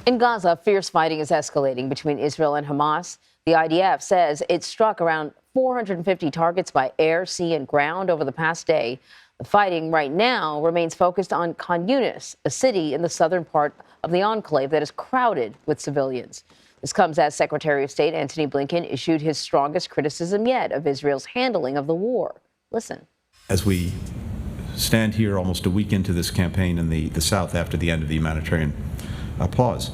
In Gaza, fierce fighting is escalating between Israel and Hamas. The IDF says it struck around 450 targets by air, sea, and ground over the past day. The fighting right now remains focused on Khan Yunis, a city in the southern part of the enclave that is crowded with civilians. This comes as Secretary of State Antony Blinken issued his strongest criticism yet of Israel's handling of the war. Listen. As we stand here almost a week into this campaign in the south after the end of the humanitarian pause,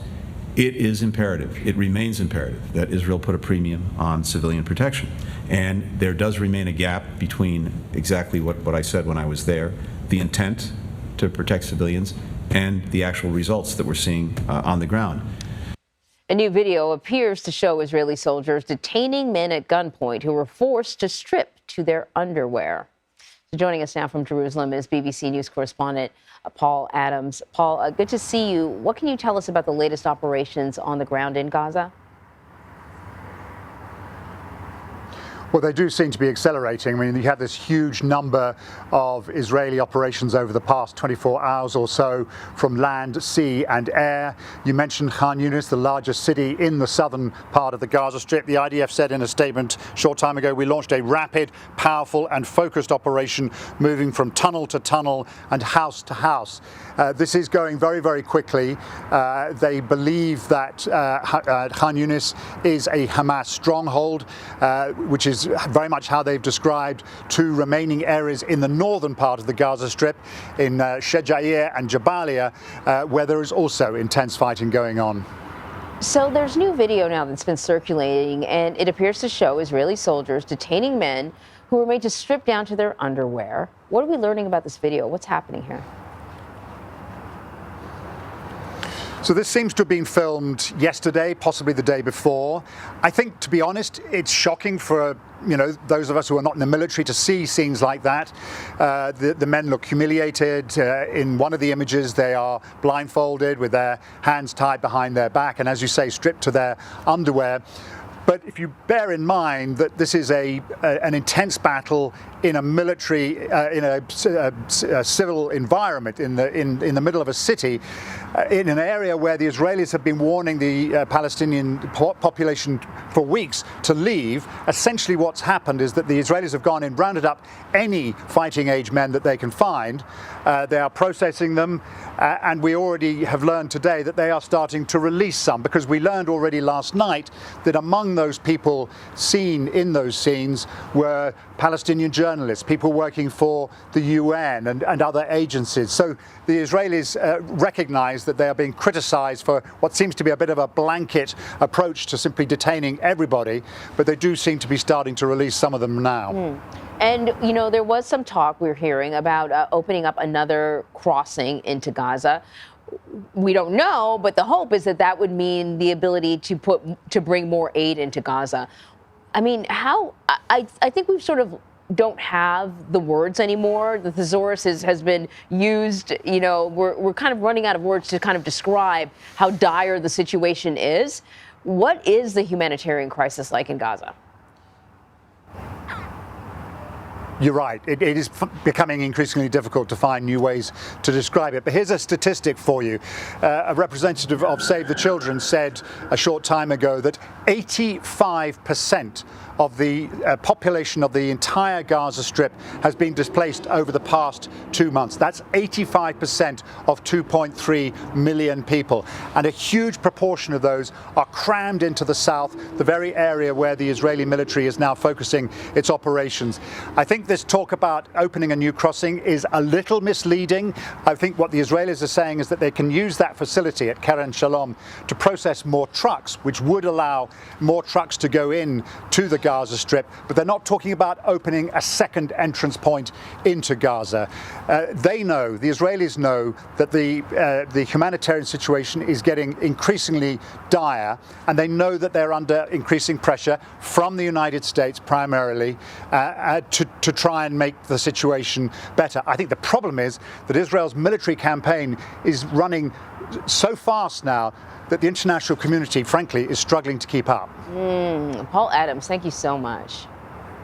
it is imperative, it remains imperative that Israel put a premium on civilian protection. And there does remain a gap between exactly what I said when I was there, the intent to protect civilians, and the actual results that we're seeing on the ground. A new video appears to show Israeli soldiers detaining men at gunpoint who were forced to strip to their underwear. So joining us now from Jerusalem is BBC News correspondent Paul Adams. Paul, good to see you. What can you tell us about the latest operations on the ground in Gaza? Well, they do seem to be accelerating. I mean, you had this huge number of Israeli operations over the past 24 hours or so from land, sea and air. You mentioned Khan Yunis, the largest city in the southern part of the Gaza Strip. The IDF said in a statement a short time ago, we launched a rapid, powerful and focused operation moving from tunnel to tunnel and house to house. This is going very, very quickly. They believe that Khan Yunis is a Hamas stronghold, which is very much how they've described two remaining areas in the northern part of the Gaza Strip, in Shejair and Jabalia, where there is also intense fighting going on. So there's new video now that's been circulating, and it appears to show Israeli soldiers detaining men who were made to strip down to their underwear. What are we learning about this video? What's happening here? So this seems to have been filmed yesterday, possibly the day before. I think, to be honest, it's shocking for those of us who are not in the military to see scenes like that. The men look humiliated. In one of the images, they are blindfolded with their hands tied behind their back and, as you say, stripped to their underwear. But if you bear in mind that this is an intense battle in a military, in a civil environment, in the middle of a city, in an area where the Israelis have been warning the Palestinian population for weeks to leave, essentially what's happened is that the Israelis have gone and rounded up any fighting age men that they can find. They are processing them, and we already have learned today that they are starting to release some, because we learned already last night that among those people seen in those scenes were Palestinian journalists, people working for the UN and other agencies. So the Israelis recognize that they are being criticized for what seems to be a bit of a blanket approach to simply detaining everybody, but they do seem to be starting to release some of them now. And, there was some talk we're hearing about opening up another crossing into Gaza. We don't know, but the hope is that that would mean the ability to bring more aid into Gaza. I mean, I think we sort of don't have the words anymore. The thesaurus has been used. We're kind of running out of words to kind of describe how dire the situation is. What is the humanitarian crisis like in Gaza? You're right. It is becoming increasingly difficult to find new ways to describe it. But here's a statistic for you. A representative of Save the Children said a short time ago that 85% of the population of the entire Gaza Strip has been displaced over the past 2 months. That's 85% of 2.3 million people. And a huge proportion of those are crammed into the south, the very area where the Israeli military is now focusing its operations. I think this talk about opening a new crossing is a little misleading. I think what the Israelis are saying is that they can use that facility at Kerem Shalom to process more trucks, which would allow more trucks to go in to the Gaza Strip, but they're not talking about opening a second entrance point into Gaza. They know, the Israelis know, that the humanitarian situation is getting increasingly dire, and they know that they're under increasing pressure from the United States primarily to try and make the situation better. I think the problem is that Israel's military campaign is running so fast now that the international community, frankly, is struggling to keep up. Paul Adams, thank you so much.